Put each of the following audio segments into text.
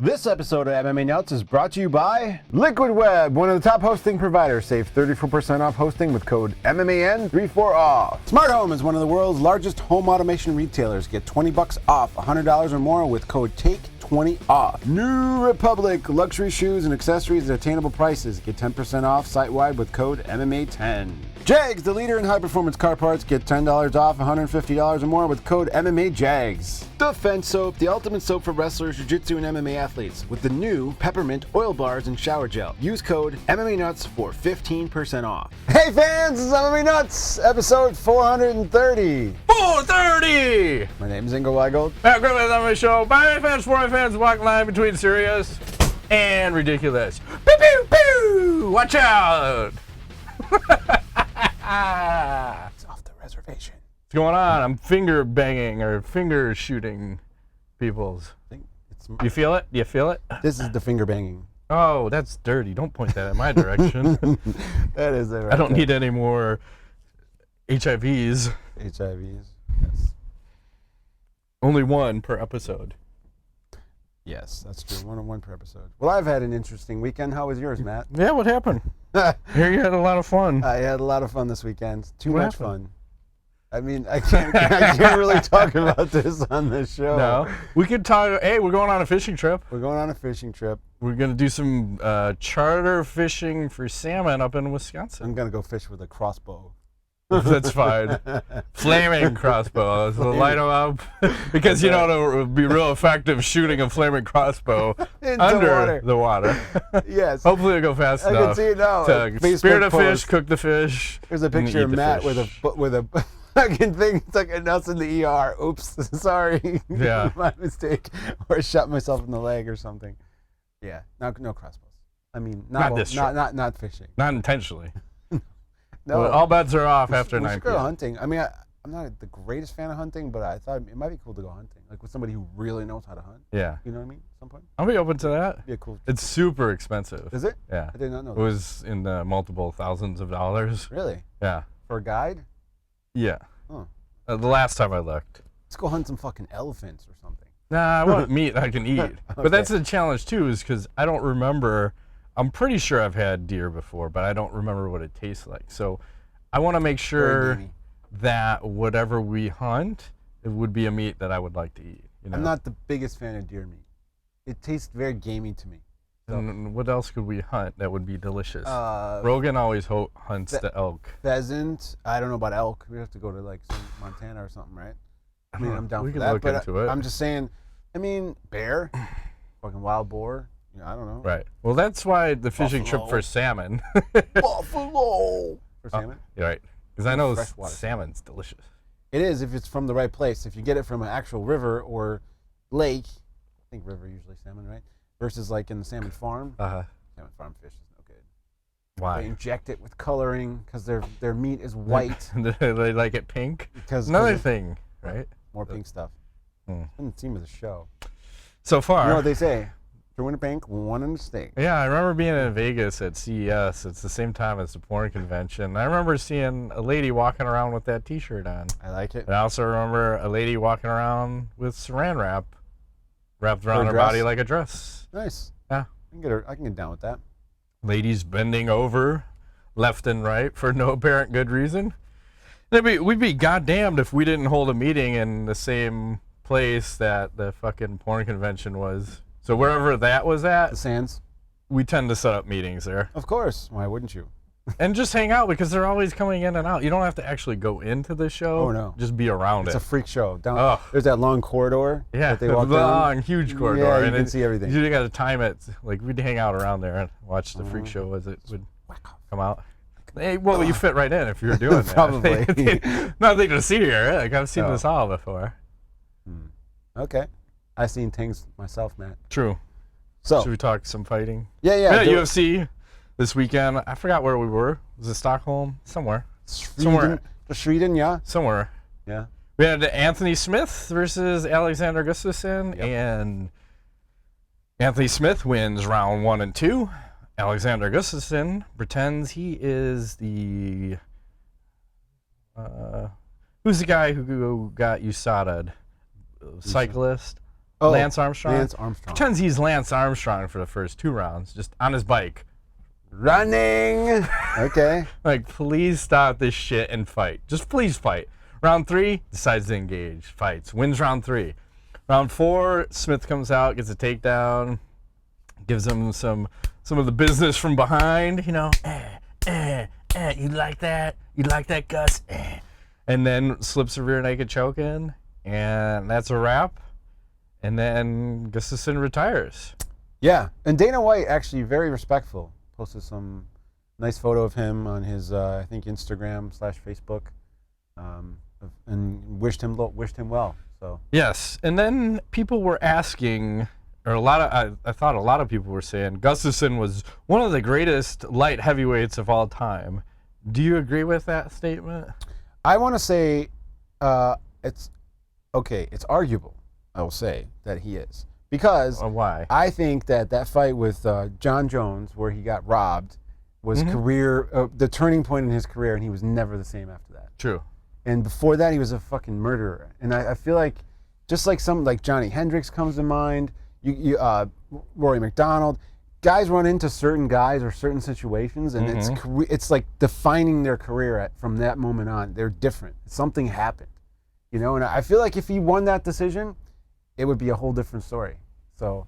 This episode of MMA Nuts is brought to you by Liquid Web, one of the top hosting providers. Save 34% off hosting with code MMAN34OFF. Smart Home is one of the world's largest home automation retailers. Get $20 off $100 or more with code TAKE20OFF. New Republic, luxury shoes and accessories at attainable prices. Get 10% off site-wide with code MMA10. Jags, the leader in high-performance car parts. Get $10 off $150 or more with code MMAJAGS. Defense Soap, the ultimate soap for wrestlers, jiu-jitsu, and MMA athletes with the new peppermint oil bars and shower gel. Use code MMANUTS for 15% off. Hey fans, this is MMA Nuts, episode 430. 430! My name is Ingo Weigold. Matt Griffith on my show. By fans, for my fans, walking line between serious and ridiculous. Pew, pew, pew! Watch out! It's off the reservation. What's going on? I'm finger banging or finger shooting people's. You feel it? You feel it? This is the finger banging. Oh, that's dirty. Don't point that in my direction. That is it right I don't there. need any more HIVs. HIVs. Yes. Only one per episode. Yes, that's true. One per episode. Well, I've had an interesting weekend. How was yours, Matt? Yeah, what happened? Here you had a lot of fun. I had a lot of fun this weekend. Too What much happened? fun. I mean, I can't really talk about this on the show. No, we could talk. Hey, we're going on a fishing trip. We're going on a fishing trip. We're gonna do some charter fishing for salmon up in Wisconsin. I'm gonna go fish with a crossbow. That's fine. Flaming crossbow. So light them up because you know it would be real effective shooting a flaming crossbow under the water. Yes. Hopefully it'll go fast enough. I can see it now. To spear the fish, cook the fish. There's a picture of Matt with a fucking thing stuck in us in the ER. Oops, sorry. Yeah. My mistake. Or I shot myself in the leg or something. Yeah. No crossbows. I mean, not fishing. Not intentionally. No. Well, all bets are off after 9 We should go p.m. hunting. I mean, I'm not the greatest fan of hunting, but I thought it might be cool to go hunting, like with somebody who really knows how to hunt. Yeah. You know what I mean? At some point. I'll be open to that. Yeah, cool. It's super expensive. Is it? Yeah. I did not know It that. was in the multiple thousands of dollars. Really? Yeah. For a guide? Yeah. Oh. The last time I looked. Let's go hunt some fucking elephants or something. Nah, I want meat I can eat. Okay. But that's the challenge too, is because I don't remember. I'm pretty sure I've had deer before, but I don't remember what it tastes like. So I want to make sure that whatever we hunt, it would be a meat that I would like to eat. You know? I'm not the biggest fan of deer meat. It tastes very gamey to me. So. And what else could we hunt that would be delicious? Uh, Rogan always hunts the elk. Pheasant. I don't know about elk. We have to go to like some Montana or something, right? I mean, I'm down We for can that. look But into it. I'm just saying. I mean, bear, fucking wild boar. You know, I don't know. Right. Well, that's why the fishing trip for salmon. Buffalo. For salmon. You're right. Because I know Freshwater salmon's delicious. It is if it's from the right place. If you get it from an actual river or lake, I think river usually salmon, right? Versus like in the salmon farm. Salmon farm fish is no good. Why? They inject it with coloring because their meat is white. They like it pink. Because Another thing, right? More pink stuff. Doesn't seem as a show. So far. You know what they say? Two in a pink, one in a steak. Yeah, I remember being in Vegas at CES. It's the same time as the porn convention. I remember seeing a lady walking around with that T-shirt on. I like it. And I also remember a lady walking around with saran wrap wrapped around her body like a dress. Nice. Yeah. I can get down with that. Ladies bending over left and right for no apparent good reason. We'd be goddamned if we didn't hold a meeting in the same place that the fucking porn convention was. So wherever that was at, The Sands. we tend to set up meetings there. Of course. Why wouldn't you? And just hang out because they're always coming in and out. You don't have to actually go into the show. Oh, no. Just be around It's it. a freak show. Oh. There's that long corridor Yeah, that they walk long, down. huge corridor. Yeah, you and can see everything. You got to time it. Like, we'd hang out around there and watch the freak show as it would come out. Hey, well, you fit right in if you were doing that. Probably. Nothing to see here. Like, I've seen this all before. Okay. I've seen things myself, Matt. True. So. Should we talk some fighting? Yeah. UFC this weekend. I forgot where we were. Was it Stockholm? Somewhere. Sweden, yeah. Somewhere. Yeah. We had Anthony Smith versus Alexander Gustafsson, and Anthony Smith wins round 1 and 2. Alexander Gustafsson pretends he is the who's the guy who got USADA'd? Cyclist. Lance Armstrong. Lance Armstrong. Pretends he's Lance Armstrong for the first 2 rounds, just on his bike. Running. Okay. Like, please stop this shit and fight. Just please fight. Round 3, decides to engage, fights, wins round 3. Round 4, Smith comes out, gets a takedown, gives him some of the business from behind, you know. You like that? You like that, Gus? And then slips a rear naked choke in, and that's a wrap. And then Gustafsson retires. Yeah, and Dana White actually very respectful. Posted some nice photo of him on his I think Instagram/Facebook, and wished him well. So yes, and then people were asking, or I thought a lot of people were saying Gustafsson was one of the greatest light heavyweights of all time. Do you agree with that statement? I want to say it's okay. It's arguable. I will say that he is. Because why? I think that fight with John Jones, where he got robbed, was the turning point in his career, and he was never the same after that. True. And before that, he was a fucking murderer. And I feel like, just like like Johnny Hendricks comes to mind, Rory McDonald, guys run into certain guys or certain situations, and it's like defining their career from that moment on. They're different. Something happened, you know. And I feel like if he won that decision, it would be a whole different story. So,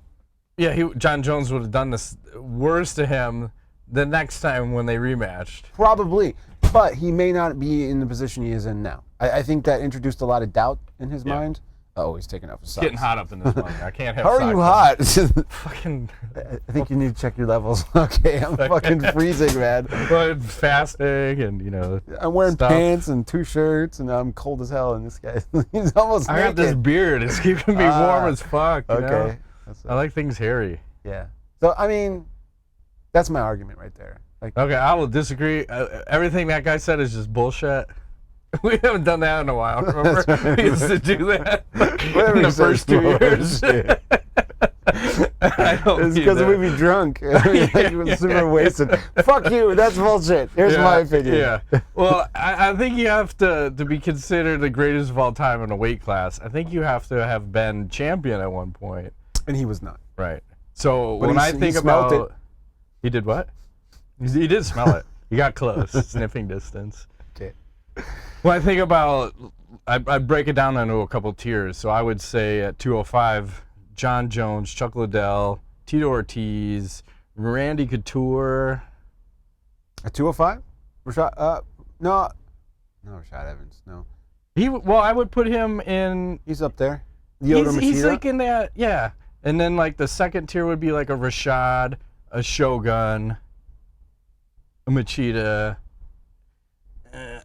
yeah, John Jones would have done this worse to him the next time when they rematched. Probably, but he may not be in the position he is in now. I think that introduced a lot of doubt in his mind. Oh, he's taking off his socks. Getting hot up in this morning. I can't have How socks are you hot? Fucking. I think you need to check your levels. Okay, I'm fucking freezing, man. But fasting and, you know, I'm wearing stuff. Pants and 2 shirts, and I'm cold as hell, and this guy, he's almost naked. I got this beard. It's keeping me warm as fuck, you know? I like things hairy. Yeah. So, I mean, that's my argument right there. Like, okay, I will disagree. Everything that guy said is just bullshit. We haven't done that in a while, remember? Right. We used to do that in the first 2 years. It's because we'd be drunk. It was super wasted. Fuck you, that's bullshit. Here's my opinion. Yeah. Well, I think you have to be considered the greatest of all time in a weight class. I think you have to have been champion at one point. And he was not. Right. So But when I think smelled about... it. He did what? He did smell it. He got close, sniffing distance. Okay. When I think about... I break it down into a couple tiers. So I would say at 205, John Jones, Chuck Liddell, Tito Ortiz, Randy Couture. At 205? Rashad? No, Rashad Evans. No. Well, I would put him in... He's up there. He's like in that, yeah. And then like the second tier would be like a Rashad, a Shogun, a Machida.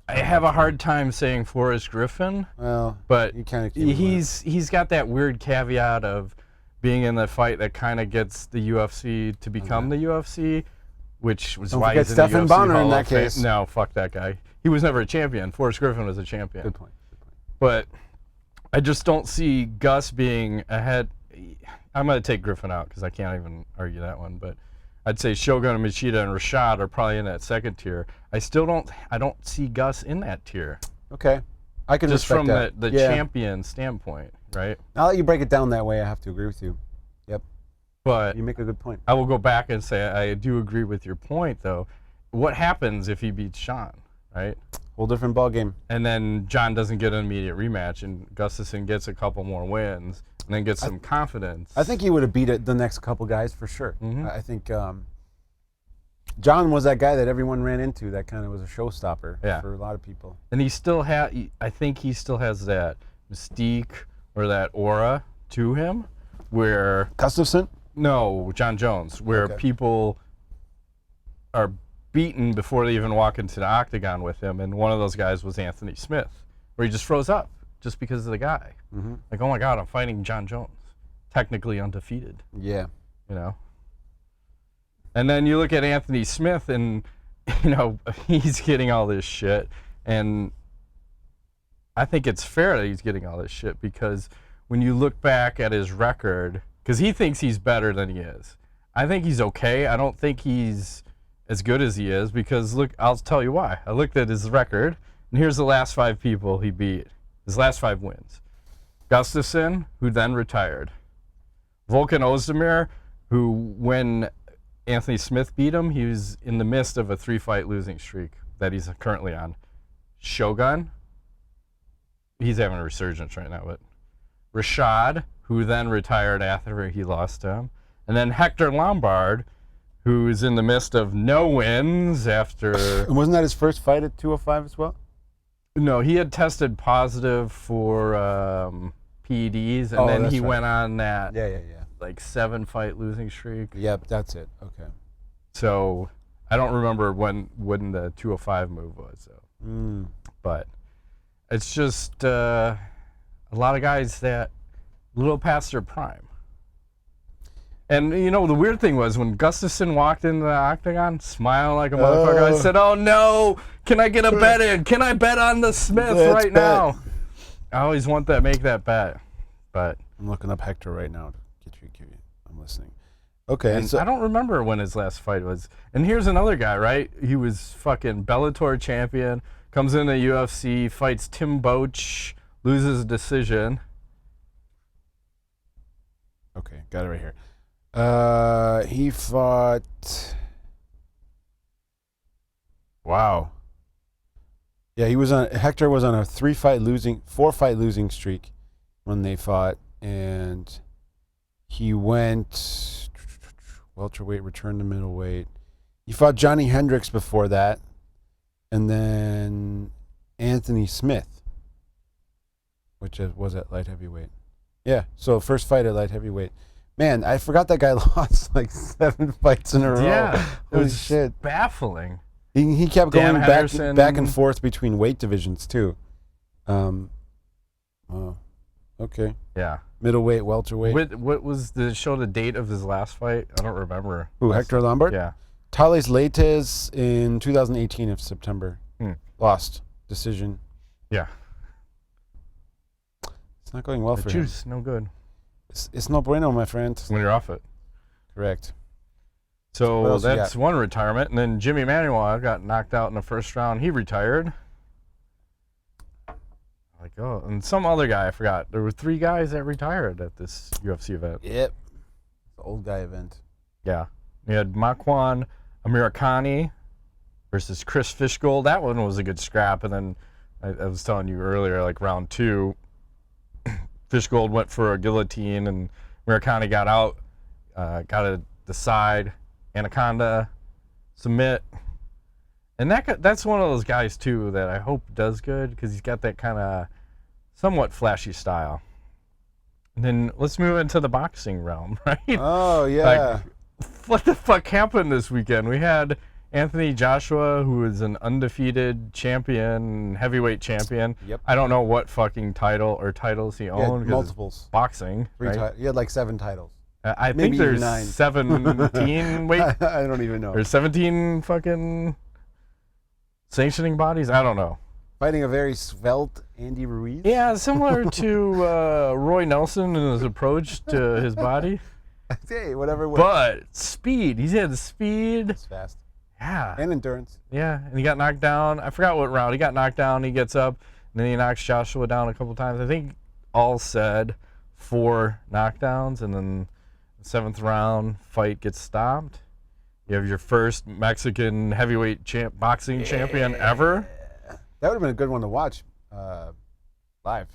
I have a hard time saying Forrest Griffin. Well, but you kind of he's got that weird caveat of being in the fight that kind of gets the UFC to become the UFC, which was why he's in the UFC Bonner Hall in that of Fame. case. No, fuck that guy. He was never a champion. Forrest Griffin was a champion. Good point. But I just don't see Gus being ahead. I'm going to take Griffin out because I can't even argue that one. But I'd say Shogun and Machida and Rashad are probably in that second tier. I don't see Gus in that tier. Okay. I can just respect from that. the champion standpoint, right? Now that you break it down that way, I have to agree with you. Yep. But you make a good point. I will go back and say I do agree with your point, though. What happens if he beats Sean, right? Whole different ball game. And then John doesn't get an immediate rematch, and Gustafsson gets a couple more wins, and then gets some confidence. I think he would have beat the next couple guys for sure. I think John was that guy that everyone ran into that kind of was a showstopper for a lot of people. And I think he still has that mystique or that aura to him where... Gustafsson? No, John Jones, where people are beaten before they even walk into the octagon with him, and one of those guys was Anthony Smith, where he just froze up just because of the guy. Like, oh my God, I'm fighting John Jones, technically undefeated. Yeah. You know? And then you look at Anthony Smith, and, you know, he's getting all this shit, and I think it's fair that he's getting all this shit, because when you look back at his record, because he thinks he's better than he is. I think he's okay. I don't think he's as good as he is, because look, I'll tell you why. I looked at his record, and here's the last 5 people he beat. His last 5 wins. Gustafsson, who then retired. Volkan Ozdemir, who when Anthony Smith beat him, he was in the midst of a 3-fight losing streak that he's currently on. Shogun, he's having a resurgence right now, but Rashad, who then retired after he lost to him, and then Hector Lombard, who's in the midst of no wins after... And wasn't that his first fight at 205 as well? No, he had tested positive for PEDs, and then he went on that like 7-fight losing streak. Yep, that's it. Okay. So I don't remember when the 205 move was. So. But it's just a lot of guys that a little past their prime. And, you know, the weird thing was when Gustafsson walked into the octagon, smiling like a motherfucker, I said, oh, no, can I get a bet in? Can I bet on the Smith right now? I always want to make that bet. But I'm looking up Hector right now to get you. I'm listening. Okay. And so, I don't remember when his last fight was. And here's another guy, right? He was fucking Bellator champion, comes into UFC, fights Tim Boach, loses a decision. Okay, got it right here. He fought. Wow. Yeah, Hector was on a 4-fight losing streak when they fought, and he went welterweight, returned to middleweight. He fought Johnny Hendricks before that, and then Anthony Smith, which was at light heavyweight. Yeah, so first fight at light heavyweight. Man, I forgot that guy lost like 7 fights in a row. Yeah, it Holy was shit. Baffling. He kept Dan going Henderson. back and forth between weight divisions too. Oh, okay. Yeah. Middleweight, welterweight. What was the show the date of his last fight? I don't remember. Who, Hector Lombard? Yeah. Tales Leites in 2018 of September. Lost. Decision. Yeah. It's not going well for him. Juice, no good. It's no bueno, my friend. When you're off it. Correct. So that's one retirement. And then Jimmy Manuel got knocked out in the first round. He retired. Like, oh, and some other guy, I forgot. There were 3 guys that retired at this UFC event. Yep. The old guy event. Yeah. We had Makwan Amirkhani versus Cris Fishgold. That one was a good scrap. And then I was telling you earlier, like round 2, Fishgold went for a guillotine, and Amirkhani got out, got to the side, anaconda, submit. And that's one of those guys, too, that I hope does good, because he's got that kind of somewhat flashy style. And then let's move into the boxing realm, right? Oh, yeah. Like, what the fuck happened this weekend? We had Anthony Joshua, who is an undefeated champion, heavyweight champion. Yep. I don't know what fucking titles he owned. Multiples. Boxing. Right? He had like 7 titles. I Maybe think there's 9. 17. Wait. I don't even know. There's 17 fucking sanctioning bodies. I don't know. Fighting a very svelte Andy Ruiz. Yeah, similar to Roy Nelson in his approach to his body. Hey, whatever. But speed. He had the speed. It's fast. Yeah. And endurance. Yeah, and he got knocked down. I forgot what round. He got knocked down. He gets up, and then he knocks Joshua down a couple times. I think all said 4 knockdowns, and then the 7th round fight gets stopped. You have your first Mexican heavyweight boxing champion ever. That would have been a good one to watch live.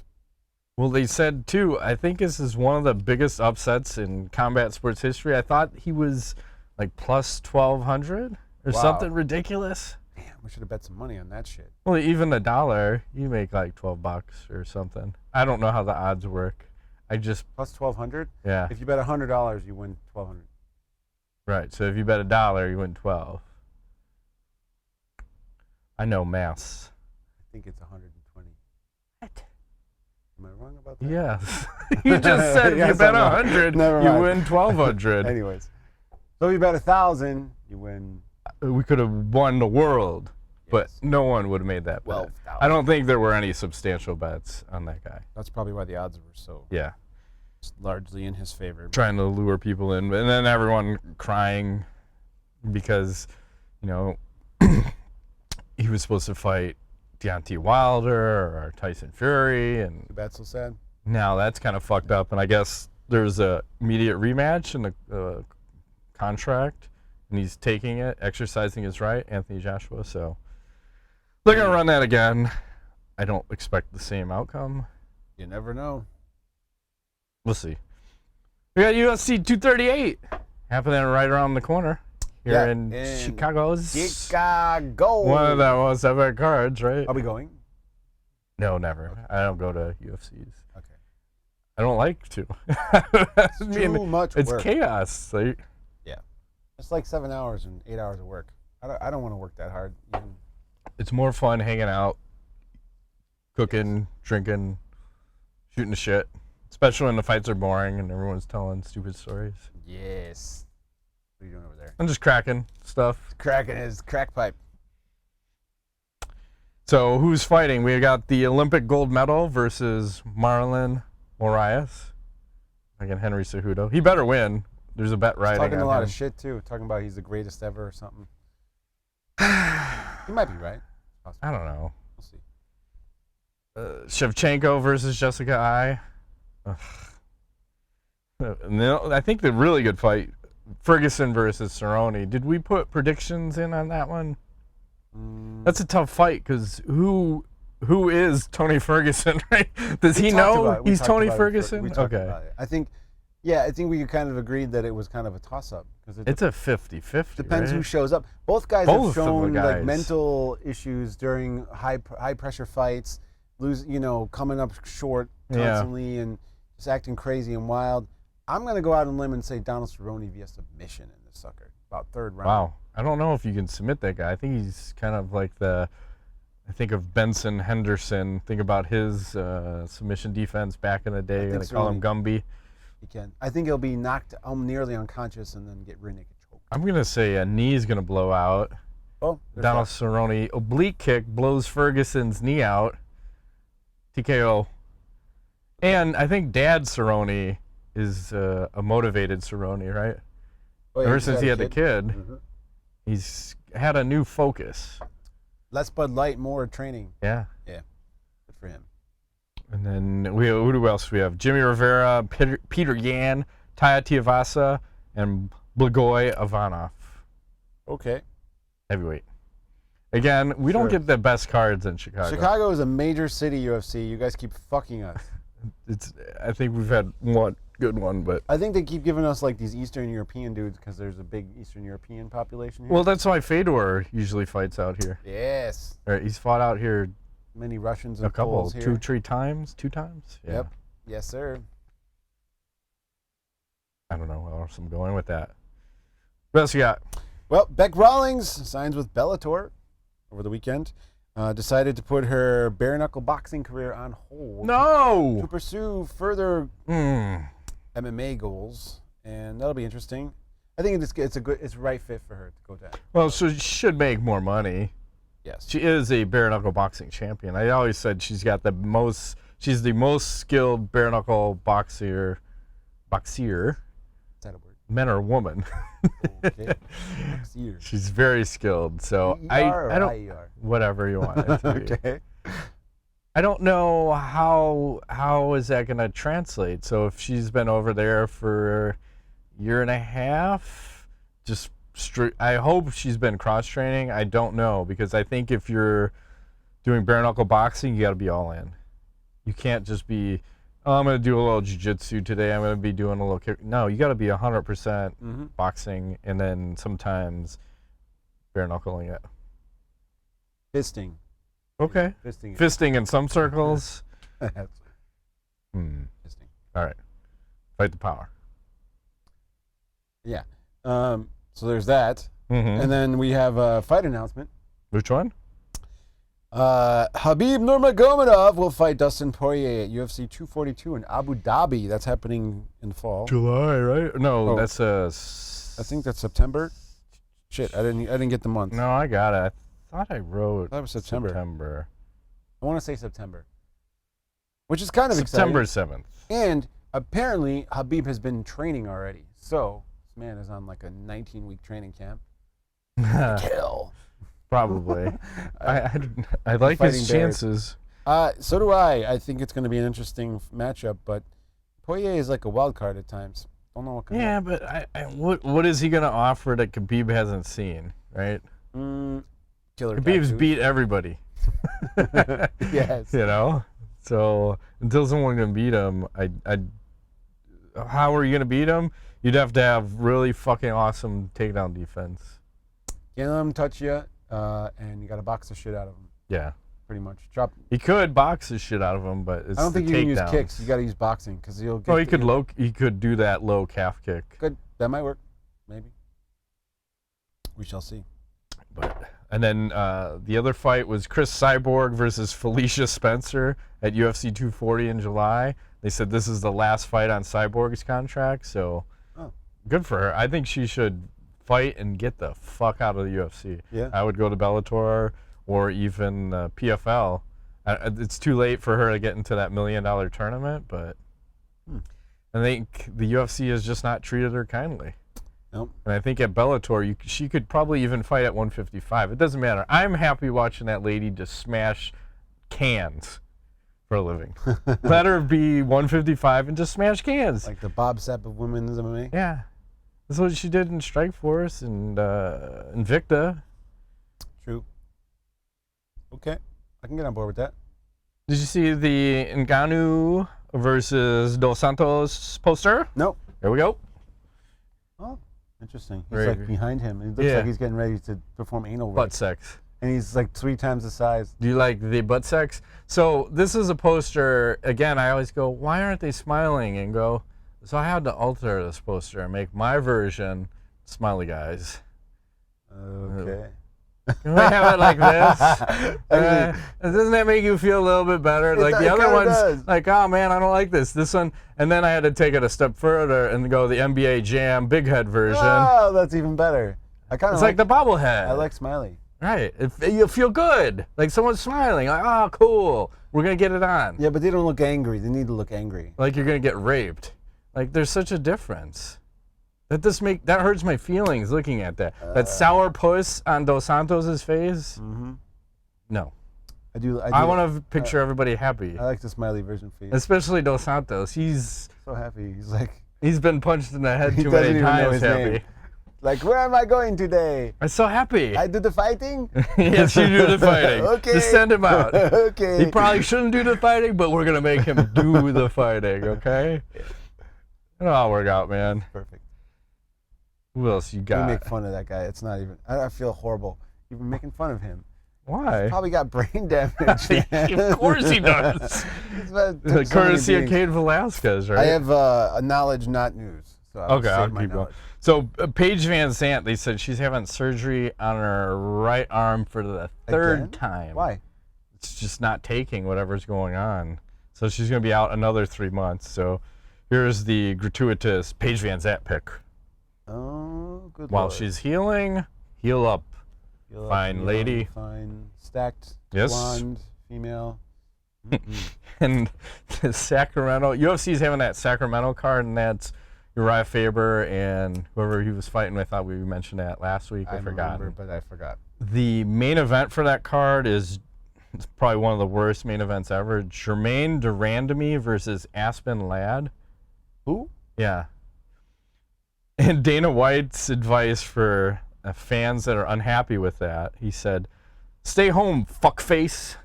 Well, they said, too, I think this is one of the biggest upsets in combat sports history. I thought he was like plus 1,200 or something ridiculous. Damn, we should have bet some money on that shit. Well, even $1, you make like $12 or something. I don't know how the odds work. I just plus 1,200. Yeah. If you bet $100, you win 1,200. Right. So if you bet $1, you win 12. I know maths. I think it's 120. What? Am I wrong about that? Yes. You just said if you bet 100, you win 1,200. Anyways, so if you bet 1,000, you win. We could have won the world, but Yes. no one would have made that bet. 12,000. I don't think there were any substantial bets on that guy. That's probably why the odds were so largely in his favor. Trying to lure people in, and then everyone crying because, you know, he was supposed to fight Deontay Wilder or Tyson Fury, and Too bad, so sad. now that's kind of fucked up. And I guess there's a immediate rematch in the contract, and he's taking it, exercising his right, Anthony Joshua. So they're going to run that again. I don't expect the same outcome. You never know. We'll see. We got UFC 238 happening right around the corner here in Chicago. Chicago. One of the most epic cards, right? Are we going? No, never. Okay. I don't go to UFCs. Okay. I don't like to. Too much it's work. chaos. Like, yeah. It's like 7 hours and 8 hours of work. I don't want to work that hard. Even. It's more fun hanging out, cooking, drinking, shooting the shit. Especially when the fights are boring and everyone's telling stupid stories. Yes. What are you doing over there? I'm just cracking stuff. Cracking his crack pipe. So who's fighting? We got the Olympic gold medal versus Marlon Moraes against Henry Cejudo. He better win. There's a bet riding on him. Talking a lot of shit too. Talking about he's the greatest ever or something. He might be right. I don't know. We'll see. Schevchenko versus Jessica Ai. I think the really good fight, Ferguson versus Cerrone. Did we put predictions in on that one? That's a tough fight because who is Tony Ferguson, right? Does he know he's Tony Ferguson? Okay. I think we kind of agreed that it was kind of a toss-up. It's a 50-50. Depends right? who shows up. Both guys have shown like mental issues during high pressure fights, coming up short constantly and just acting crazy and wild. I'm going to go out on a limb and say Donald Cerrone via submission in this sucker, about third round. Wow. I don't know if you can submit that guy. I think he's kind of like I think of Benson Henderson. Think about his submission defense back in the day. They call him Gumby. He can. I think he'll be knocked nearly unconscious and then get rear naked choke. I'm going to say a knee's going to blow out. Oh, Donald Cerrone, oblique kick, blows Ferguson's knee out. TKO. And I think Dad Cerrone is a motivated Cerrone, right? Oh, yeah, ever since he had the kid, he's had a new focus. Less Bud Light, more training. Yeah. Yeah. Good for him. And then who else we have? Jimmy Rivera, Peter Yan, Taya Tuivasa, and Blagoy Ivanov. Okay. Heavyweight. Again, we don't get the best cards in Chicago. Chicago is a major city UFC. You guys keep fucking us. I think we've had one good one, but I think they keep giving us like these Eastern European dudes because there's a big Eastern European population here. Well, that's why Fedor usually fights out here. Yes. Right, he's fought out here. Many Russians and a couple, Poles here. 2-3 times, 2 times. Yeah. Yep. Yes, sir. I don't know where else I'm going with that. What else you got? Well, Bec Rawlings signs with Bellator over the weekend. Decided to put her bare knuckle boxing career on hold. No. To pursue further MMA goals, and that'll be interesting. I think it's a right fit for her to go down. Well, so she should make more money. Yes. She is a bare knuckle boxing champion. I always said she's the most skilled bare knuckle boxer. Is that a word? Men or woman. Okay. Boxer. She's very skilled. So I don't I-E-R? Whatever you want it to be. Okay. I don't know how is that going to translate. So if she's been over there for a year and a half, just I hope she's been cross-training. I don't know, because I think if you're doing bare-knuckle boxing, you got to be all in. You can't just be, I'm going to do a little jiu-jitsu today. I'm going to be doing a little kick. No, you got to be 100% boxing, and then sometimes bare-knuckling it. Fisting. Okay. Fisting in some circles. Fisting. All right. Fight the power. Yeah. So there's that. And then we have a fight announcement. Which one? Khabib Nurmagomedov will fight Dustin Poirier at UFC 242 in Abu Dhabi. That's happening in the fall. July, right? No, that's I think that's September. Shit, I didn't get the month. No, I got it. I thought I wrote. That was September. September. I want to say September, which is kind of September exciting. 7th. And apparently Khabib has been training already. So this man is on like a 19-week training camp. Kill. Probably. I like his chances. So do I. I think it's going to be an interesting matchup, but Poirier is like a wild card at times. Don't know what kind. Yeah, but what is he gonna offer that Khabib hasn't seen, right? Killer. Khabib's tattoos. beat everybody. Yes. You know, so until someone can beat him, how are you gonna beat him? You'd have to have really fucking awesome takedown defense. Can't let him touch you, and you got to box the shit out of him. Yeah, pretty much. Drop. he could box the shit out of him, but it's I don't think the you can use takedowns. kicks. You got to use boxing because he'll get. Oh, he could do that low calf kick. Good. That might work. Maybe. We shall see. And then the other fight was Cris Cyborg versus Felicia Spencer at UFC 240 in July. They said this is the last fight on Cyborg's contract, so good for her. I think she should fight and get the fuck out of the UFC. Yeah. I would go to Bellator or even PFL. It's too late for her to get into that $1 million tournament, but I think the UFC has just not treated her kindly. Nope. And I think at Bellator, she could probably even fight at 155. It doesn't matter. I'm happy watching that lady just smash cans for a living. Let her be 155 and just smash cans. Like the Bob Sapp of women's MMA. Yeah. That's what she did in Strikeforce and Invicta. True. Okay. I can get on board with that. Did you see the Ngannou versus Dos Santos poster? Nope. There we go. Oh, interesting. He's Right. like behind him. It looks like he's getting ready to perform anal rape. Butt sex. And he's like 3 times the size. Do you like the butt sex? So this is a poster. Again, I always go, why aren't they smiling? And go, so I had to alter this poster and make my version smiley guys. Okay. Can we have it like this? Doesn't that make you feel a little bit better? Like the other one's like, oh man, I don't like this. This one, and then I had to take it a step further and go the NBA Jam big head version. Oh, that's even better. I kind of It's like the bobblehead. I like Smiley. Right. You feel good. Like someone's smiling. Like, oh, cool. We're going to get it on. Yeah, but they don't look angry. They need to look angry. Like you're going to get raped. Like there's such a difference. That hurts my feelings looking at that. That sour puss on Dos Santos' face. Mm-hmm. No. I do. I want to picture everybody happy. I like the Smiley version face. Especially Dos Santos. He's so happy. He's like. He's been punched in the head He too doesn't many even know times his happy. name. Like, where am I going today? I'm so happy. I do the fighting? Yes, you do the fighting. Okay. Just send him out. Okay. He probably shouldn't do the fighting, but we're going to make him do the fighting, okay? It'll all work out, man. Perfect. Who else you We got? make fun of that guy. It's not even. I feel horrible. You've been making fun of him. Why? He's probably got brain damage. Of course he does. Courtesy of Cain Velasquez, right? I have a knowledge, not news. So I'll Okay, save I'll my keep going. knowledge. So Paige Van Zandt, they said she's having surgery on her right arm for the third Again? time. Why? It's just not taking whatever's going on. So she's going to be out another 3 months. So here's the gratuitous Paige Van Zandt pick. Oh, good While Lord. she's healing, heal up. You're fine young, lady. Fine. Stacked. Yes. Blonde. Female. And the Sacramento, UFC's having that Sacramento card, and that's Uriah Faber and whoever he was fighting with. I thought we mentioned that last week. I forgot. remember, but I forgot. The main event for that card is it's probably one of the worst main events ever. Jermaine Durandamy versus Aspen Ladd. Who? Yeah. And Dana White's advice for fans that are unhappy with that, he said, stay home, fuckface.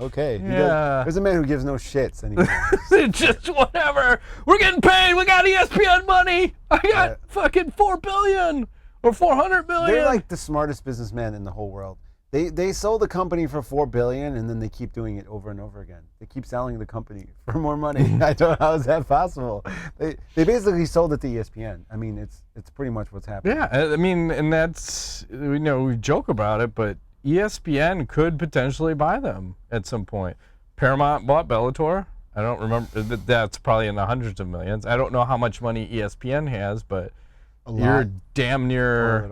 Okay. Yeah. There's a man who gives no shits anymore. Just whatever. We're getting paid. We got ESPN money. I got fucking $4 billion or $400 million. They're like the smartest businessmen in the whole world. They sold the company for $4 billion, and then they keep doing it over and over again. They keep selling the company for more money. I don't know how is that possible. They basically sold it to ESPN. I mean, it's pretty much what's happening. Yeah, I mean, and that's, we joke about it, but ESPN could potentially buy them at some point. Paramount bought Bellator. I don't remember. That's probably in the hundreds of millions. I don't know how much money ESPN has, but you're damn near.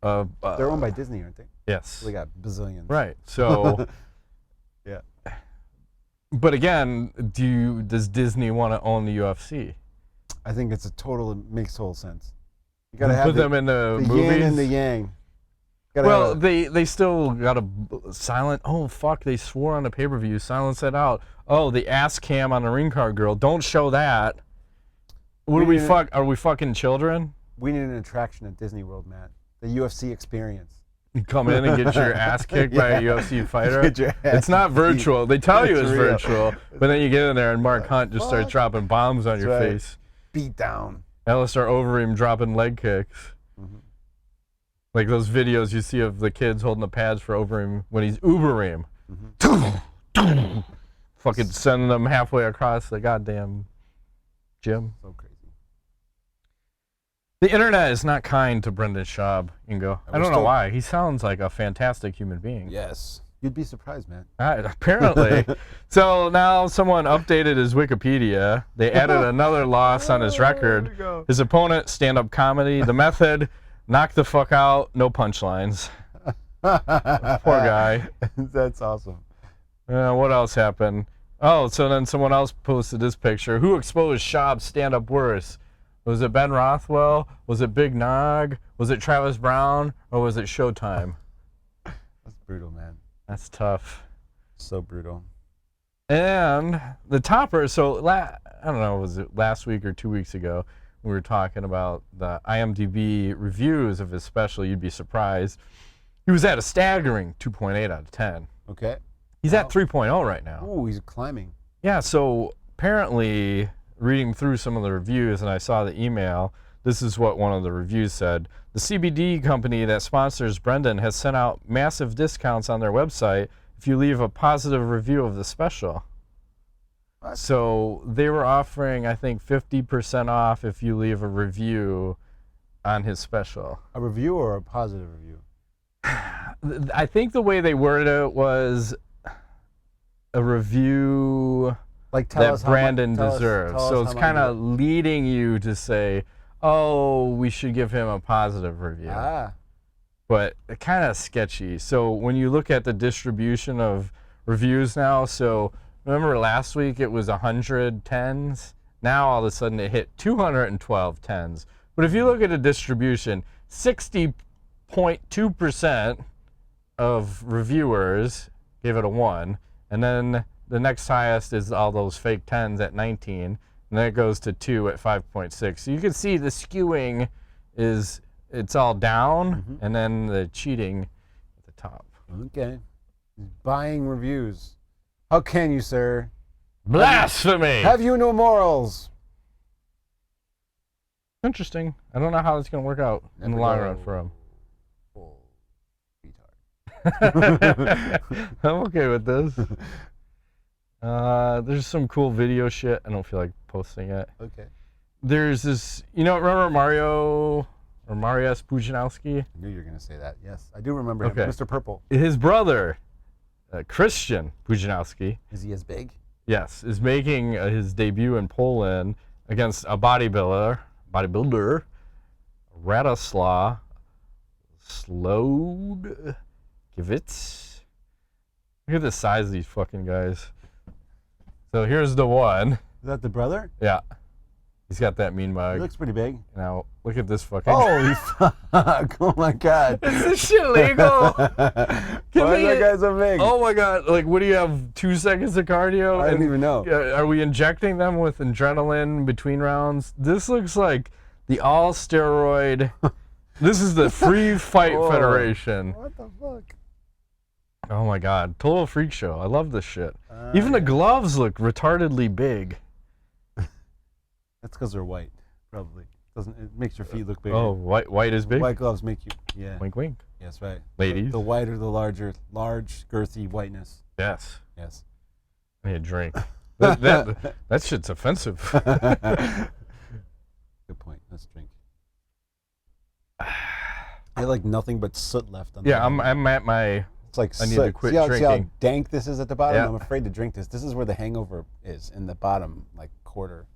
They're owned by Disney, aren't they? Yes. So they got bazillions. Right. So. Yeah. But again, does Disney want to own the UFC? I think it makes total sense. You gotta Put have them in the movies. yin and the yang. Well, they still got a silent. Oh fuck! They swore on the pay-per-view. Silence that out. Oh, the ass cam on the ring card girl. Don't show that. What do we fuck? Are we fucking children? We need an attraction at Disney World, Matt. The UFC experience. You come in and get your ass kicked by a UFC fighter. It's not virtual. They tell you it's virtual, but then you get in there and Mark Hunt just starts dropping bombs on your face. Beat down. Alistair Overeem dropping leg kicks. Like those videos you see of the kids holding the pads for Overeem when he's Ubereem. Fucking sending them halfway across the goddamn gym. So crazy. The internet is not kind to Brendan Schaub, Ingo. I don't know why. He sounds like a fantastic human being. Yes. You'd be surprised, man. Apparently. So now someone updated his Wikipedia. They added another loss on his record. His opponent, stand-up comedy. The method, knock the fuck out, no punchlines. Poor guy. That's awesome. What else happened? Oh, so then someone else posted this picture. Who exposed Schaub's stand-up worse? Was it Ben Rothwell? Was it Big Nog? Was it Travis Brown? Or was it Showtime? That's brutal, man. That's tough. So brutal. And the topper, so I don't know, was it last week or 2 weeks ago, we were talking about the IMDb reviews of his special. You'd be surprised. He was at a staggering 2.8 out of 10. Okay. He's at 3.0 right now. Oh, he's climbing. Yeah, so apparently, reading through some of the reviews, and I saw the email, this is what one of the reviews said. The CBD company that sponsors Brendan has sent out massive discounts on their website if you leave a positive review of the special. What? So they were offering, I think, 50% off if you leave a review on his special. A review or a positive review? I think the way they worded it was a review like that Brandon deserves. So it's kind of leading you to say, oh, we should give him a positive review. But kind of sketchy. So when you look at the distribution of reviews now, so remember last week it was 100 10s? Now all of a sudden it hit 212 10s. But if you look at the distribution, 60.2% of reviewers gave it a 1. And then the next highest is all those fake 10s at 19. And then it goes to 2 at 5.6. So you can see the skewing is, it's all down, and then the cheating at the top. Okay. He's buying reviews. How can you, sir? Blasphemy! Have you no morals? Interesting. I don't know how it's going to work out in the long run for him. I'm okay with this. There's some cool video shit. I don't feel like posting it. Okay. There's this, remember Mario or Moraes Pujanowski? I knew you were going to say that. Yes, I do remember him. Mr. Purple. His brother, Christian Pujanowski. Is he as big? Yes, is making his debut in Poland against a bodybuilder, Radoslaw Slodkiewicz. Look at the size of these fucking guys. So here's the one. Is that the brother? Yeah. He's got that mean mug. He looks pretty big. Now, look at this fucking... Holy fuck. Oh, my God. Is this shit legal? Why is that guy so big? Oh, my God. Like, what do you have, 2 seconds of cardio? I don't even know. Are we injecting them with adrenaline between rounds? This looks like the all-steroid... This is the Free Fight Federation. What the fuck? Oh, my God. Total freak show. I love this shit. Even the gloves look retardedly big. That's because they're white, probably. It makes your feet look bigger. Oh, white is big? White gloves make you, yeah. Wink, wink. Yes, right. Ladies. The whiter, the larger, large, girthy whiteness. Yes. Yes. I need a drink. that shit's offensive. Good point. Let's drink. I have like nothing but soot left on the bottom. I'm at my... It's like I need soot. to quit See drinking. how dank this is at the bottom? Yeah. I'm afraid to drink this. This is where the hangover is, in the bottom, like, quarter.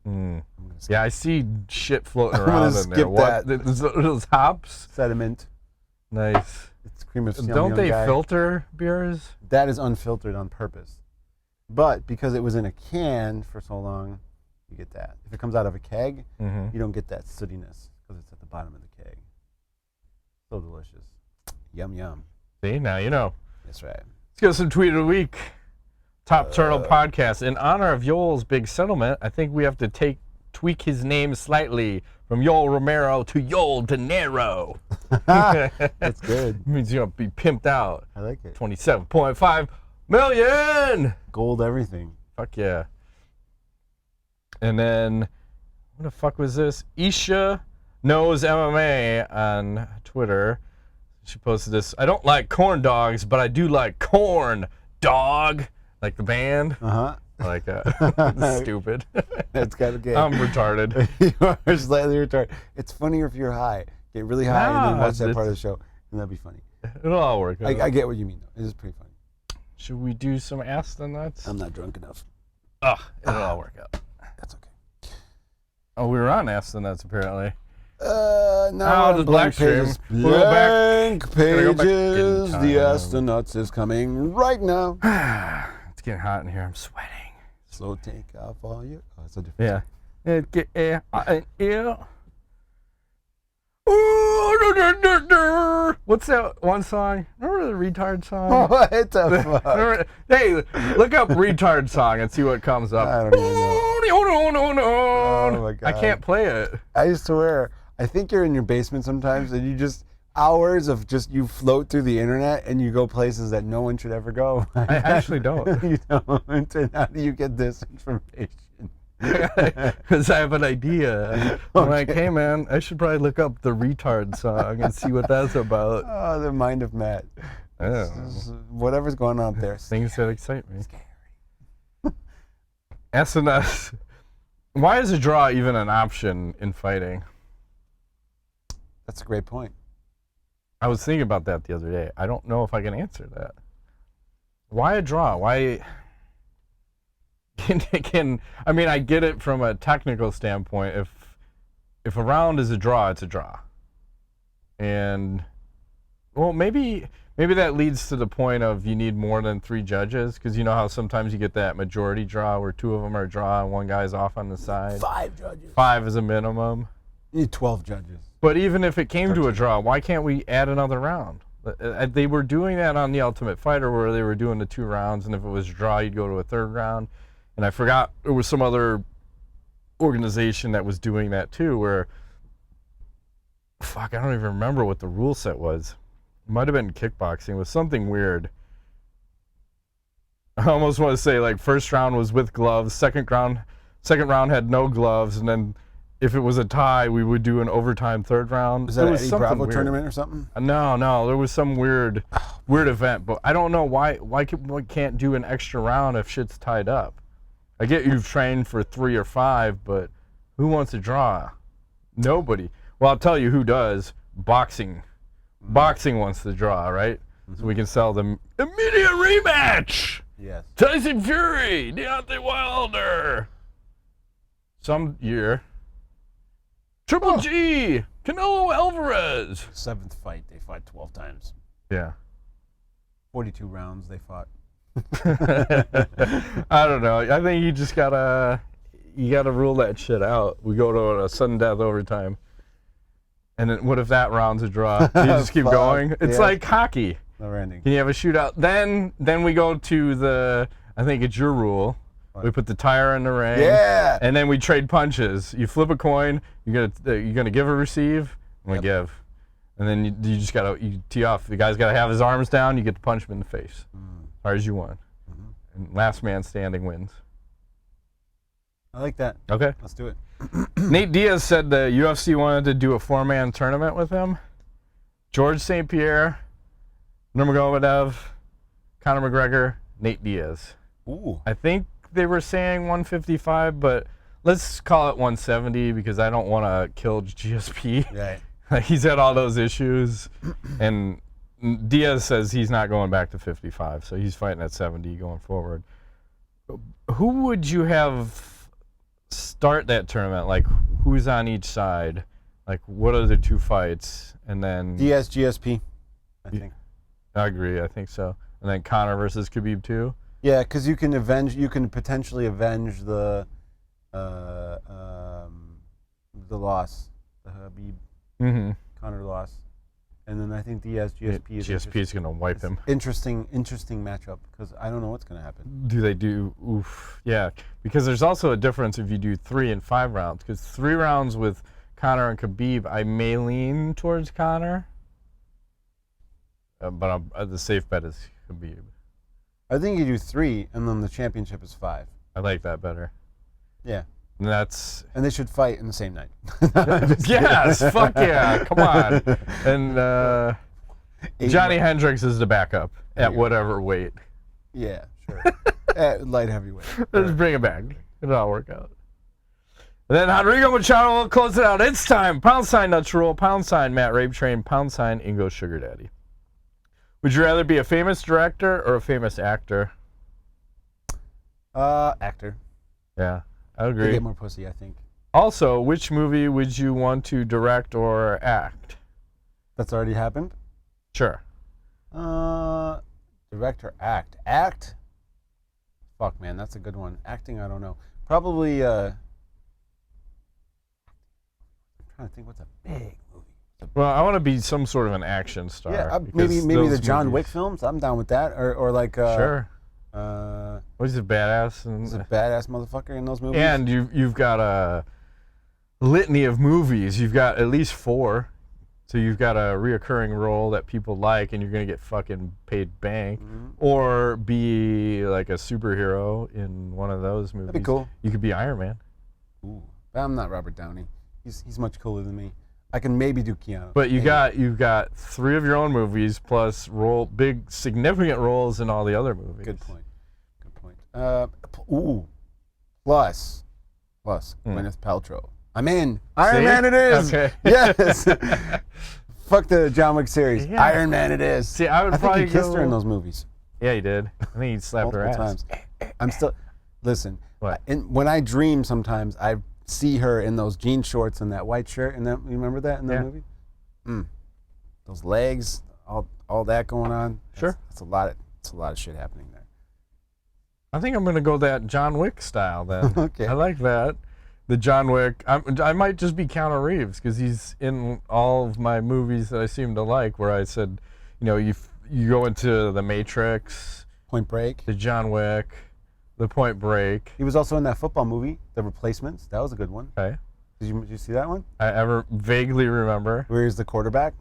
Yeah, I see shit floating around in there. Skip that. Those hops? Sediment. Nice. It's cream of Don't they filter beers? That is unfiltered on purpose. But because it was in a can for so long, you get that. If it comes out of a keg, you don't get that sootiness because it's at the bottom of the keg. So delicious. Yum, yum. See, now you know. That's right. Let's go some tweet of the week. Top Turtle Podcast. In honor of Yoel's big settlement, I think we have to tweak his name slightly from Yoel Romero to Yoel De Niro. That's good. It means you're going to be pimped out. I like it. 27.5 million. Gold everything. Fuck yeah. And then, what the fuck was this? Isha Knows MMA on Twitter. She posted this. I don't like corn dogs, but I do like corn dog. Like the band. Uh-huh. Like that. Stupid. That's kind of gay. I'm retarded. You are slightly retarded. It's funnier if you're high. Get really high and then watch that part of the show, and that'd be funny. It'll all work out. I get what you mean, though. It is pretty funny. Should we do some Ask the Nuts? I'm not drunk enough. Ugh, it'll all work out. That's okay. Oh, we were on Ask the Nuts, apparently. No, the black pages. stream. We'll go back. Blank Go back pages. in The time. Ask the Nuts is coming right now. It's getting hot in here. I'm sweating. So take off all your... Oh, it's a different... Yeah. What's that one song? Remember the retard song? What the fuck? Hey, look up retard song and see what comes up. I don't even know. Oh my God. I can't play it. I swear, I think you're in your basement sometimes and you just... Hours of just you float through the internet and you go places that no one should ever go. I actually don't. You don't. And how do you get this information? Because I have an idea. I'm like, hey man, I should probably look up the retard song and see what that's about. Oh, the mind of Matt. Yeah. Whatever's going on up there. Things that excite me. SNS. Why is a draw even an option in fighting? That's a great point. I was thinking about that the other day. I don't know if I can answer that. Why a draw? Why I mean, I get it from a technical standpoint. If a round is a draw, it's a draw. And well, maybe that leads to the point of you need more than 3 judges, because you know how sometimes you get that majority draw where 2 of them are a draw and 1 guy's off on the side. 5 judges. 5 is a minimum. You need 12 judges. But even if it came to a draw, why can't we add another round? They were doing that on The Ultimate Fighter where they were doing the 2 rounds, and if it was a draw, you'd go to a 3rd round. And I forgot, there was some other organization that was doing that too, where, fuck, I don't even remember what the rule set was. It might have been kickboxing. It was something weird. I almost want to say, like, first round was with gloves, second round had no gloves, and then if it was a tie, we would do an overtime 3rd round. Was that an Eddie Bravo tournament or something? No, there was some weird event, but I don't know why we can't do an extra round if shit's tied up. I get you've trained for 3 or 5, but who wants to draw? Nobody. Well, I'll tell you who does. Boxing. Boxing wants to draw, right? Mm-hmm. So we can sell them immediate rematch. Yes. Tyson Fury, Deontay Wilder. Some year. Triple G, Canelo Alvarez. 7th fight, they fought 12 times. Yeah. 42 rounds they fought. I don't know. I think you just gotta rule that shit out. We go to a sudden death overtime, and then what if that round's a draw? You just keep going. It's like hockey. Never ending. Can you have a shootout? Then we go to the. I think it's your rule. What? We put the tire in the ring. Yeah. And then we trade punches. You flip a coin. You're gonna give or receive. And we give. And then you just gotta tee off. The guy's gotta have his arms down. You get to punch him in the face. As hard as you want. And last man standing wins. I like that. Okay. Let's do it. Nate Diaz said the UFC wanted to do a 4-man tournament with him. George St. Pierre, Nurmagomedov, Conor McGregor, Nate Diaz. Ooh. I think they were saying 155, but let's call it 170 because I don't want to kill GSP. Right. He's had all those issues, and Diaz says he's not going back to 55, so he's fighting at 70 going forward. Who would you have start that tournament? Like, who's on each side? Like, what are the 2 fights? And then Diaz, GSP, I think. I agree. I think so. And then Conor versus Khabib too. Yeah, because you can potentially avenge the loss, the Khabib Conor loss. And then I think Diaz GSP is GSP is going to wipe him. Interesting matchup because I don't know what's going to happen. Do they do? Oof. Yeah, because there's also a difference if you do 3 and 5 rounds. Because 3 rounds with Conor and Khabib, I may lean towards Conor. But the safe bet is Khabib. I think you do 3 and then the championship is 5. I like that better. Yeah. And that's... And they should fight in the same night. Yes, fuck yeah, come on. And Johnny Hendricks is the backup at whatever weight. Yeah, sure. Light heavyweight. Let's bring it back. It'll all work out. And then Rodrigo Machado will close it out. It's time. # Nuts Rule, # Matt Rape Train, # Ingo Sugar Daddy. Would you rather be a famous director or a famous actor? Actor. Yeah, I agree. They get more pussy, I think. Also, which movie would you want to direct or act? That's already happened? Sure. Direct or act? Act? Fuck, man, that's a good one. Acting, I don't know. Probably, I'm trying to think what's a big movie. Well, I want to be some sort of an action star. Yeah, maybe the John Wick films. I'm down with that. Or like... sure. He's a badass. He's a badass motherfucker in those movies. And you've got a litany of movies. You've got at least 4. So you've got a reoccurring role that people like, and you're going to get fucking paid bank. Mm-hmm. Or be like a superhero in one of those movies. That'd be cool. You could be Iron Man. Ooh, but I'm not Robert Downey. He's much cooler than me. I can maybe do Keanu. But you've got 3 of your own movies plus big significant roles in all the other movies. Good point. Plus Gwyneth Paltrow. I'm in. Iron Man it is. Okay. Yes. Fuck the John Wick series. Yeah. Iron Man it is. See, I would probably think he kissed her in those movies. Yeah, he did. I think he slapped her ass. Times. I'm still. Listen. What? When I dream, sometimes I see her in those jean shorts and that white shirt. And that you remember that in that movie? Those legs, all that going on. Sure. It's a lot of shit happening there. I think I'm gonna go that John Wick style then. Okay. I like that. The John Wick. I might just be Keanu Reeves because he's in all of my movies that I seem to like. Where I said, you go into the Matrix, Point Break, the John Wick, the Point Break. He was also in that football movie, The Replacements. That was a good one. Okay. Did you see that one? I ever vaguely remember. Where he's the quarterback.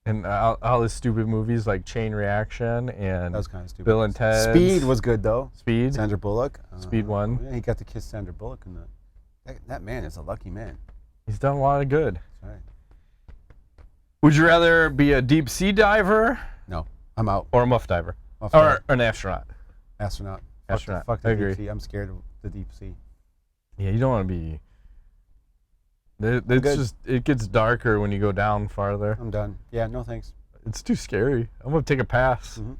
And all his stupid movies like Chain Reaction and that was kind of stupid. Bill and Ted. Speed was good though. Speed. Sandra Bullock. Speed 1. Yeah, he got to kiss Sandra Bullock in that man is a lucky man. He's done a lot of good. That's right. Would you rather be a deep sea diver? No, I'm out. Or a muff diver? Muff or an astronaut? Astronaut. Astronaut. Fuck the I deep agree. sea. I'm scared of the deep sea. Yeah, you don't want to be. It gets darker when you go down farther. I'm done. Yeah, no thanks. It's too scary. I'm gonna take a pass. Mm-hmm.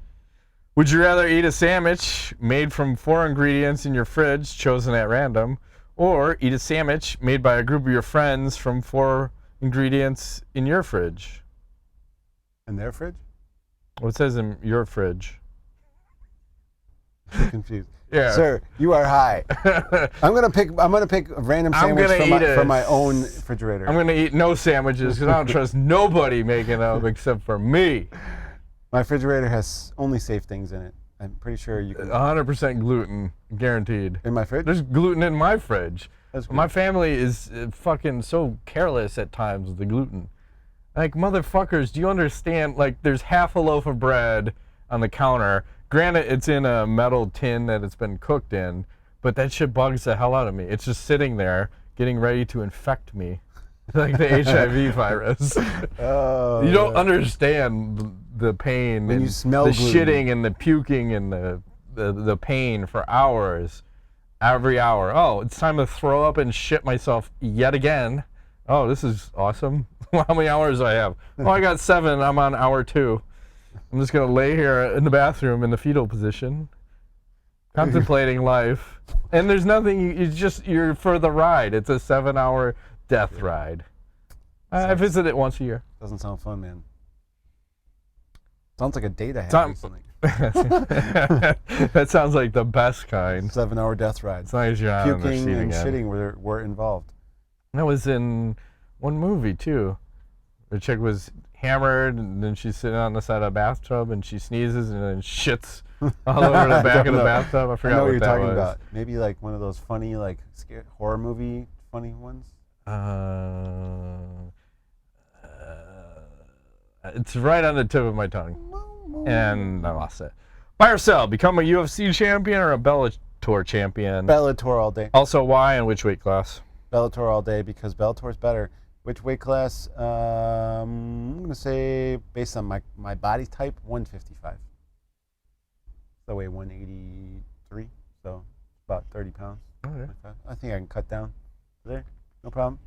Would you rather eat a sandwich made from 4 ingredients in your fridge chosen at random, or eat a sandwich made by a group of your friends from 4 ingredients in your fridge? In their fridge? Well, it says in your fridge. I'm confused. Yeah. Sir, you are high. I'm gonna pick a random sandwich from my own refrigerator. I'm gonna eat no sandwiches because I don't trust nobody making them except for me. My refrigerator has only safe things in it. I'm pretty sure you can. 100% gluten, guaranteed. In my fridge? There's gluten in my fridge. That's good. My family is fucking so careless at times with the gluten. Like, motherfuckers, do you understand? Like, there's half a loaf of bread on the counter. Granted, it's in a metal tin that it's been cooked in, but that shit bugs the hell out of me. It's just sitting there, getting ready to infect me, like the HIV virus. Oh, you don't understand the pain when and you smell the gluten. shitting and the puking and the pain for hours, every hour. Oh, it's time to throw up and shit myself yet again. Oh, this is awesome. How many hours do I have? Oh, I got 7. I'm on hour 2. I'm just going to lay here in the bathroom in the fetal position, contemplating life. And there's nothing, you're for the ride. It's a 7-hour death ride. I visit it once a year. Doesn't sound fun, man. Sounds like a date I had recently. That sounds like the best kind. 7-hour death ride. As long as you're on the Puking receiving and end. shitting were involved. That was in one movie, too. The chick was hammered, and then she's sitting on the side of the bathtub, and she sneezes, and then shits all over the back of the bathtub. I forgot I know what what you're that talking was. about. Maybe like one of those funny, like horror movie funny ones. It's right on the tip of my tongue, and I lost it. Buy or sell? Become a UFC champion or a Bellator champion? Bellator all day. Also, why and which weight class? Bellator all day because Bellator's better. Which weight class? I'm gonna say based on my body type, 155. So I weigh 183, so about 30 pounds. Okay. I think I can cut down today. No problem.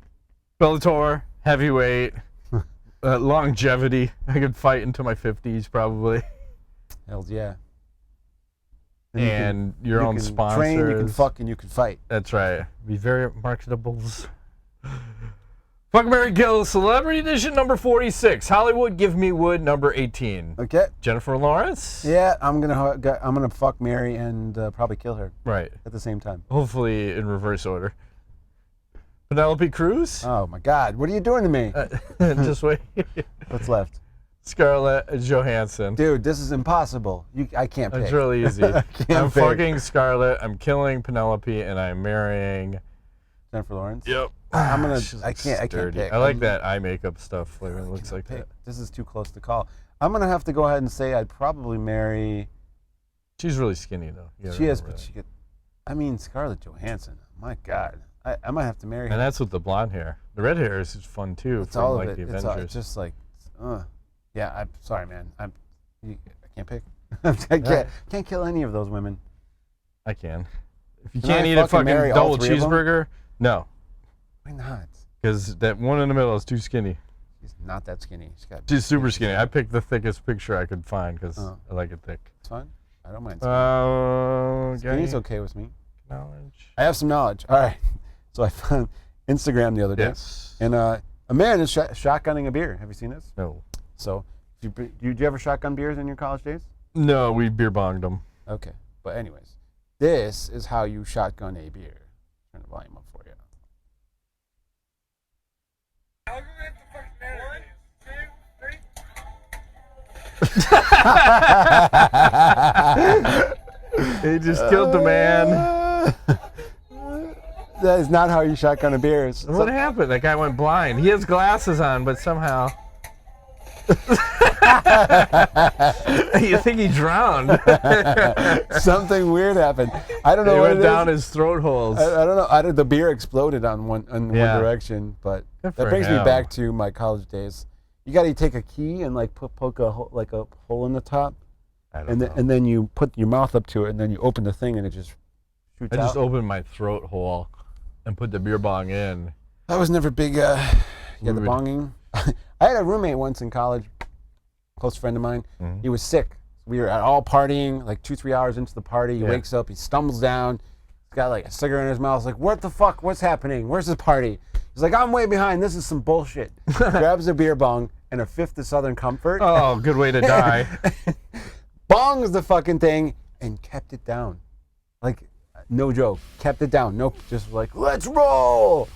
Bellator, heavyweight, longevity. I could fight into my 50s probably. Hells yeah. And your own sponsors. Train, you can fuck, and you can fight. That's right. Be very marketables. Fuck, Mary Gill, Celebrity Edition number 46. Hollywood, Give Me Wood number 18. Okay. Jennifer Lawrence. Yeah, I'm gonna fuck Mary and probably kill her. Right. At the same time. Hopefully in reverse order. Penelope Cruz. Oh my God! What are you doing to me? Just wait. What's left? Scarlett Johansson. Dude, this is impossible. I can't pick. It's really easy. I can't I'm pick. fucking Scarlett. I'm killing Penelope, and I'm marrying. Jennifer Lawrence. Yep. I'm gonna. She's I can't sturdy. pick. I like that eye makeup stuff. Like when it looks like pick. that. This is too close to call. I'm gonna have to go ahead and say I'd probably marry. She's really skinny though. She is, but she could. I mean, Scarlett Johansson. My God, I might have to marry her. And that's with the blonde hair. The red hair is fun too. It's from all like of it. the It's Avengers. just like, yeah. I'm sorry, man. I can't pick. I can't kill any of those women. I can. If you Can can't I eat a fucking fucking marry all double three of them? cheeseburger, no, Why not? because that one in the middle is too skinny. She's not that skinny. She's super skinny. I picked the thickest picture I could find because I like it thick. It's fine. I don't mind. Skinny's Skinny's okay with me. Knowledge. I have some knowledge. All right. So I found Instagram the other day. Yes. And a man is shotgunning a beer. Have you seen this? No. So, did you ever shotgun beers in your college days? No, we beer bonged them. Okay. But anyways, this is how you shotgun a beer. Turn the volume up for you. He just killed the man. That is not how you shotgun a beer. What happened? That guy went blind. He has glasses on, but somehow. You think he drowned? Something weird happened. I don't know He what went it down is. his throat holes. I don't know. The beer exploded on one direction, but Good that for brings me him. back to my college days. You got to take a key and like poke a hole in the top, I don't know. and then you put your mouth up to it, and then you open the thing, and it just shoots I just out. opened my throat hole and put the beer bong in. I was never big. The bonging. I had a roommate once in college, close friend of mine. Mhm. He was sick. We were all partying, like 2-3 hours into the party. He wakes up, he stumbles down. He's got like a cigarette in his mouth. He's like, what the fuck? What's happening? Where's this party? He's like, I'm way behind. This is some bullshit. Grabs a beer bong and a fifth of Southern Comfort. Oh, good way to die. Bongs the fucking thing and kept it down. Like, no joke. Kept it down. Nope. Just like, let's roll.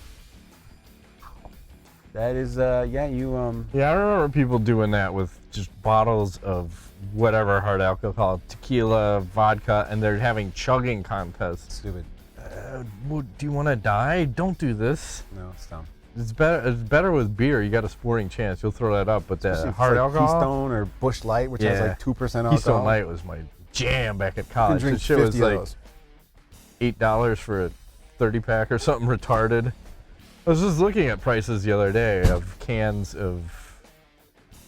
That is, Yeah, I remember people doing that with just bottles of whatever hard alcohol, tequila, vodka, and they're having chugging contests. stupid. Do you want to die? Don't do this. No, it's dumb. It's better with beer. You got a sporting chance. You'll throw that up. But Especially the if it's hard like alcohol, Keystone or Busch Light, which has like 2% alcohol. Keystone Light was my jam back at You can college. drink That shit 50 was of like those. $8 for a 30-pack or something retarded. I was just looking at prices the other day of cans of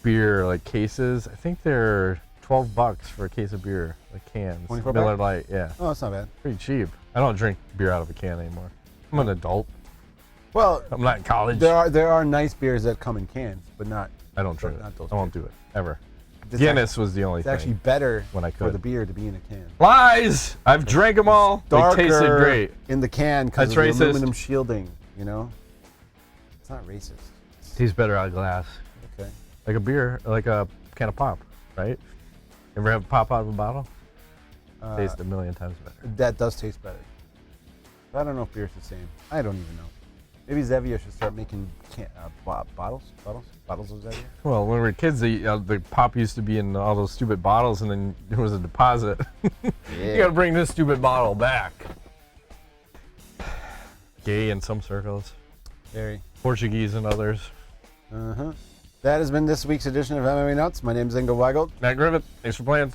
beer, like cases. I think they're $12 for a case of beer, like cans. 24 Miller pack? Lite, yeah. Oh, that's not bad. Pretty cheap. I don't drink beer out of a can anymore. I'm an adult. Well, I'm not in college. there are nice beers that come in cans, but not. I don't drink not it. those I won't do it, ever. It's Guinness was the only It's thing. actually better when I for could. the beer to be in a can. Lies! I've drank them all. They tasted Darker great. in the can because of That's the racist. aluminum shielding. You know, it's not racist. Tastes better out of glass. Okay. Like a beer, like a can of pop, right? Ever have pop out of a bottle? Tastes a million times better. That does taste better. I don't know if beer's the same. I don't even know. Maybe Zevia should start making bottles of Zevia. Well, when we were kids, the pop used to be in all those stupid bottles, and then there was a deposit. You gotta bring this stupid bottle back. Gay in some circles. Very. Portuguese in others. Uh-huh. That has been this week's edition of MMA Nuts. My name is Ingo Weigelt. Matt Griffith, thanks for playing.